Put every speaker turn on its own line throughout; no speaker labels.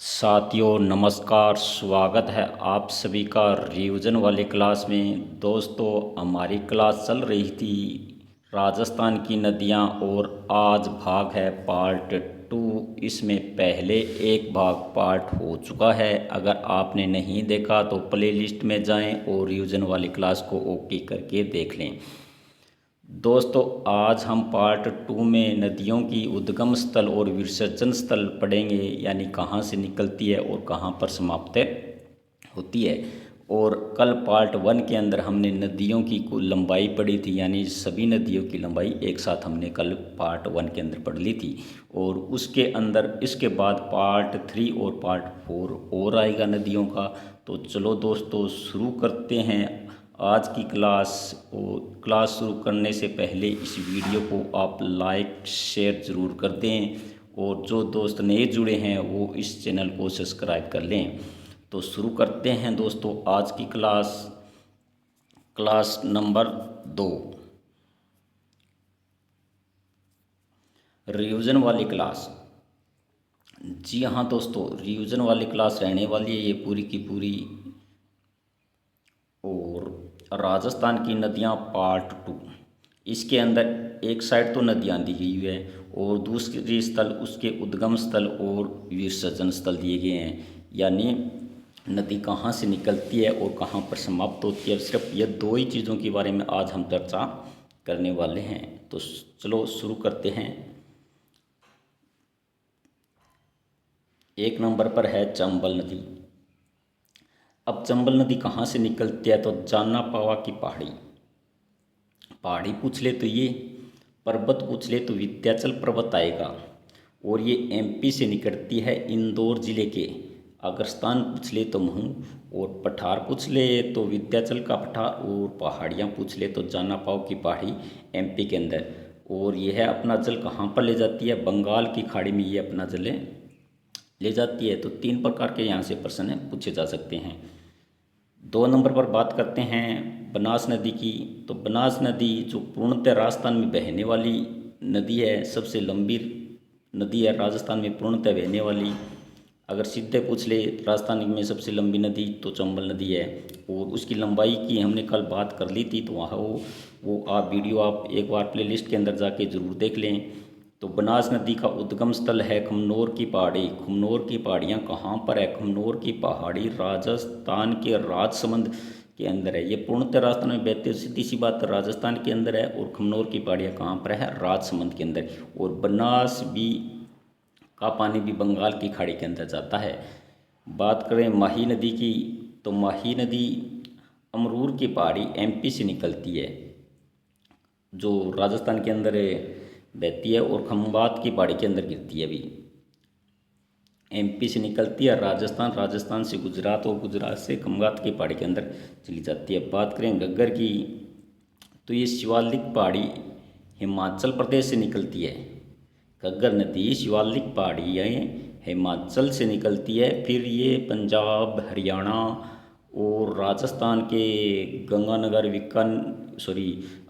साथियों नमस्कार, स्वागत है आप सभी का रिवीजन वाले क्लास में। दोस्तों हमारी क्लास चल रही थी राजस्थान की नदियां और आज भाग है पार्ट 2। इसमें पहले एक भाग पार्ट हो चुका है। अगर आपने नहीं देखा तो प्लेलिस्ट में जाएं और रिवीजन वाली क्लास को ओके करके देख लें। दोस्तों आज हम पार्ट 2 में नदियों की उद्गम स्थल और विसर्जन स्थल पढ़ेंगे, यानी कहाँ से निकलती है और कहाँ पर समाप्त होती है। और कल पार्ट 1 के अंदर हमने नदियों की कुल लंबाई पढ़ी थी, यानी सभी नदियों की लंबाई एक साथ हमने कल पार्ट 1 के अंदर पढ़ ली थी। और उसके अंदर इसके बाद पार्ट 3 और पार्ट 4 और आएगा नदियों का। तो चलो दोस्तों शुरू करते हैं आज की क्लास। और क्लास शुरू करने से पहले इस वीडियो को आप लाइक शेयर ज़रूर कर दें, और जो दोस्त नए जुड़े हैं वो इस चैनल को सब्सक्राइब कर लें। तो शुरू करते हैं दोस्तों आज की क्लास नंबर 2, रिवीजन वाली क्लास। जी हाँ दोस्तों, रिवीजन वाली क्लास रहने वाली है ये पूरी की पूरी। और राजस्थान की नदियाँ पार्ट 2, इसके अंदर एक साइड तो नदियाँ दी गई है और दूसरी स्थल उसके उद्गम स्थल और विसर्जन स्थल दिए गए हैं, यानी नदी कहाँ से निकलती है और कहाँ पर समाप्त होती है। सिर्फ ये दो ही चीज़ों के बारे में आज हम चर्चा करने वाले हैं। तो चलो शुरू करते हैं। एक नंबर पर है चंबल नदी। अब चंबल नदी कहाँ से निकलती है, तो जाना पावा की पहाड़ी। पहाड़ी पूछ ले तो ये, पर्वत पूछ ले तो विंध्याचल पर्वत आएगा। और ये एमपी से निकलती है इंदौर ज़िले के। अगर स्थान पूछ ले तो महू, और पठार पूछ ले तो विंध्याचल का पठार, और पहाड़ियाँ पूछ ले तो जाना पाव की पहाड़ी एमपी के अंदर। और यह है अपना जल कहाँ पर ले जाती है, बंगाल की खाड़ी में ये अपना जल ले जाती है। तो 3 प्रकार के यहाँ से प्रश्न पूछे जा सकते हैं। 2 नंबर पर बात करते हैं बनास नदी की। तो बनास नदी जो पूर्णतः राजस्थान में बहने वाली नदी है, सबसे लंबी नदी है राजस्थान में पूर्णतः बहने वाली। अगर सीधे पूछ ले राजस्थान में सबसे लंबी नदी तो चंबल नदी है। और उसकी लंबाई की हमने कल बात कर ली थी, तो वहाँ वो आप वीडियो आप एक बार प्लेलिस्ट के अंदर जाके ज़रूर देख लें। तो बनास नदी का उद्गम स्थल है खमनोर की पहाड़ी। खमनोर की पहाड़ियाँ कहाँ पर है, खमनोर की पहाड़ी राजस्थान के राजसमंद के अंदर है। ये पूर्णतः राजस्थान में बहती है, सीधी सी बात राजस्थान के अंदर है। और खमनोर की पहाड़ियाँ कहाँ पर है, राजसमंद के अंदर। और बनास भी का पानी भी बंगाल की खाड़ी के अंदर जाता है। बात करें माही नदी की, तो माही नदी अमरूर की पहाड़ी एमपी से निकलती है, जो राजस्थान के अंदर बहती है और खंबात की पहाड़ी के अंदर गिरती है। अभी एमपी से निकलती है राजस्थान, राजस्थान से गुजरात और गुजरात से खंबात की पहाड़ी के अंदर चली जाती है। बात करें घग्गर की, तो ये शिवालिक पहाड़ी हिमाचल प्रदेश से निकलती है। घग्गर नदी शिवालिक पहाड़ी हिमाचल से निकलती है। फिर ये पंजाब, हरियाणा और राजस्थान के गंगानगर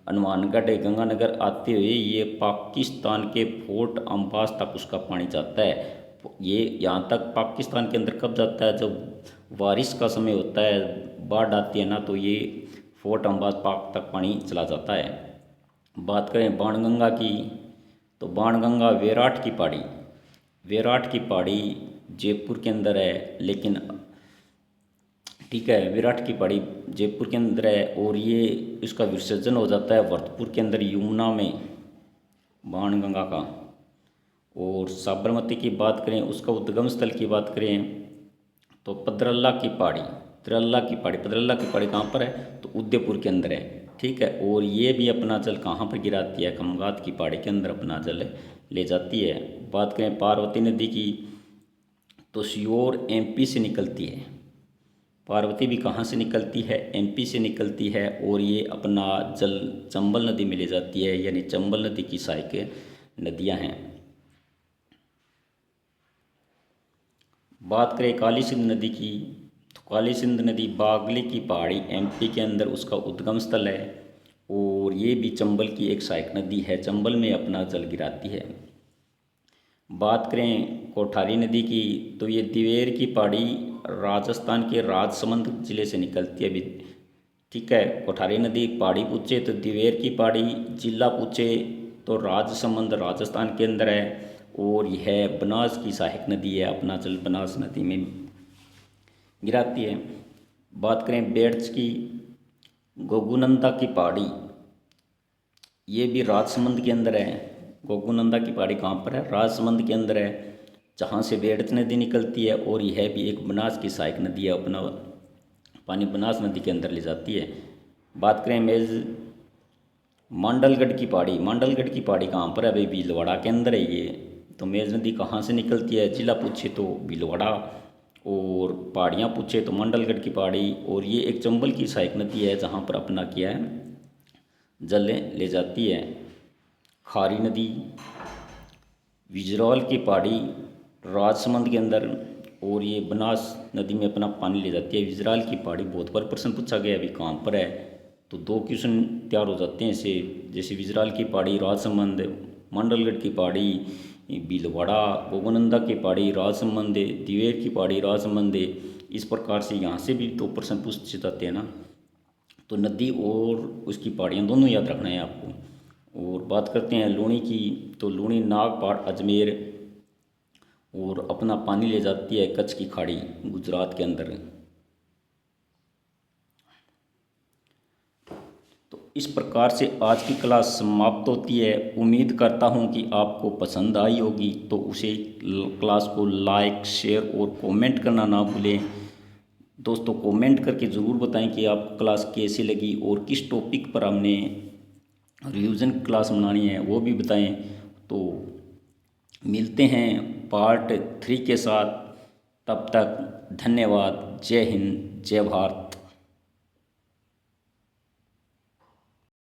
हनुमानगढ़ गंगानगर आते हुए ये पाकिस्तान के फोर्ट अम्बास तक उसका पानी जाता है। ये यहाँ तक पाकिस्तान के अंदर कब जाता है, जब बारिश का समय होता है, बाढ़ आती है ना, तो ये फोर्ट अम्बास पाक तक पानी चला जाता है। बात करें बाणगंगा की, तो बाणगंगा विराट की पहाड़ी जयपुर के अंदर है। लेकिन ठीक है, विराट की पहाड़ी जयपुर के अंदर है और ये इसका विसर्जन हो जाता है भरतपुर के अंदर यमुना में, बाणगंगा का। और साबरमती की बात करें, उसका उद्गम स्थल की बात करें, तो पदरल्ला की पहाड़ी कहाँ पर है, तो उदयपुर के अंदर है। ठीक है, और ये भी अपना जल कहाँ पर गिराती है, खमगात की पहाड़ी के अंदर अपना जल ले जाती है। बात करें पार्वती नदी की, तो सीहोर एमपी से निकलती है। पार्वती भी कहाँ से निकलती है, एमपी से निकलती है। और ये अपना जल चंबल नदी में ले जाती है, यानी चंबल नदी की सहायक नदियाँ हैं। बात करें काली सिंध नदी की, तो काली सिंध नदी बागली की पहाड़ी एमपी के अंदर उसका उद्गम स्थल है। और ये भी चंबल की एक सहायक नदी है, चंबल में अपना जल गिराती है। बात करें कोठारी नदी की तो ये दिवेर की पहाड़ी राजस्थान के राजसमंद जिले से निकलती है अभी। ठीक है, कोठारी नदी पहाड़ी पूछे तो दिवेर की पहाड़ी, जिला पूछे तो राजसमंद राजस्थान के अंदर है। और यह बनास की सहायक नदी है, अपना जल बनास नदी में गिराती है। बात करें बेड्स की, गोगुनंदा की पहाड़ी ये भी राजसमंद के अंदर है। गोगुनंदा की पहाड़ी कहाँ पर है? राजसमंद के अंदर है, जहाँ से बेड़च नदी निकलती है। और यह भी एक बनास की सहायक नदी है, अपना पानी बनास नदी के अंदर ले जाती है। बात करें मेज मांडलगढ़ की पहाड़ी, मांडलगढ़ की पहाड़ी कहाँ पर है? भाई भीलवाड़ा के अंदर है ये। तो मेज नदी कहाँ से निकलती है? जिला पूछे तो भीलवाड़ा, और पहाड़ियाँ पूछे तो मंडलगढ़ की पहाड़ी। और ये एक चंबल की सहायक नदी है, जहाँ पर अपना किया है जल ले जाती है। खारी नदी विजरौल की पहाड़ी राजसमंद के अंदर, और ये बनास नदी में अपना पानी ले जाती है। विजराल की पहाड़ी बहुत बार प्रश्न पूछा गया अभी कहाँ पर है, तो 2 क्वेश्चन तैयार हो जाते हैं इसे, जैसे विजराल की पहाड़ी राजसमंद, मंडलगढ़ की पहाड़ी भीलवाड़ा, गोगनंदा की पहाड़ी राजसमंद, दिवेर की पहाड़ी राजसमंद। इस प्रकार से यहाँ से भी 2 प्रश्न पूछे जाते हैं ना। तो नदी और उसकी पहाड़ियाँ दोनों याद रखना है आपको। और बात करते हैं लूणी की, तो लूणी नागपाड़ अजमेर, और अपना पानी ले जाती है कच्छ की खाड़ी गुजरात के अंदर। तो इस प्रकार से आज की क्लास समाप्त होती है। उम्मीद करता हूँ कि आपको पसंद आई होगी, तो उसे क्लास को लाइक शेयर और कमेंट करना ना भूलें। दोस्तों कमेंट करके ज़रूर बताएं कि आपको क्लास कैसी लगी और किस टॉपिक पर हमने रिवीजन क्लास बनानी है वो भी बताएं। तो मिलते हैं पार्ट 3 के साथ, तब तक धन्यवाद। जय हिंद, जय भारत।